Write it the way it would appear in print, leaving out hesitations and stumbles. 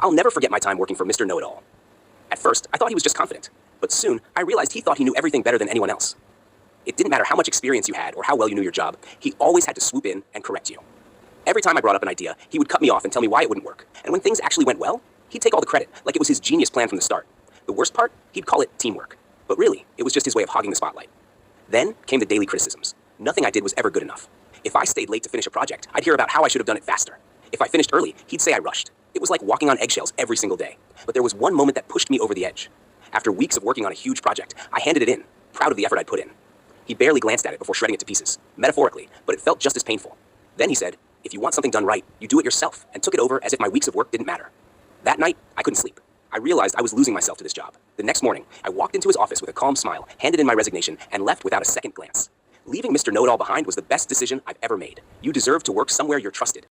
I'll never forget my time working for Mr. Know-It-All. At first, I thought he was just confident, but soon I realized he thought he knew everything better than anyone else. It didn't matter how much experience you had or how well you knew your job, he always had to swoop in and correct you. Every time I brought up an idea, he would cut me off and tell me why it wouldn't work. And when things actually went well, he'd take all the credit, like it was his genius plan from the start. The worst part, he'd call it teamwork. But really, it was just his way of hogging the spotlight. Then came the daily criticisms. Nothing I did was ever good enough. If I stayed late to finish a project, I'd hear about how I should have done it faster. If I finished early, he'd say I rushed. It was like walking on eggshells every single day. But there was one moment that pushed me over the edge. After weeks of working on a huge project, I handed it in, proud of the effort I'd put in. He barely glanced at it before shredding it to pieces, metaphorically, but it felt just as painful. Then he said, "If you want something done right, you do it yourself," and took it over as if my weeks of work didn't matter. That night, I couldn't sleep. I realized I was losing myself to this job. The next morning, I walked into his office with a calm smile, handed in my resignation, and left without a second glance. Leaving Mr. Know-It-All behind was the best decision I've ever made. You deserve to work somewhere you're trusted.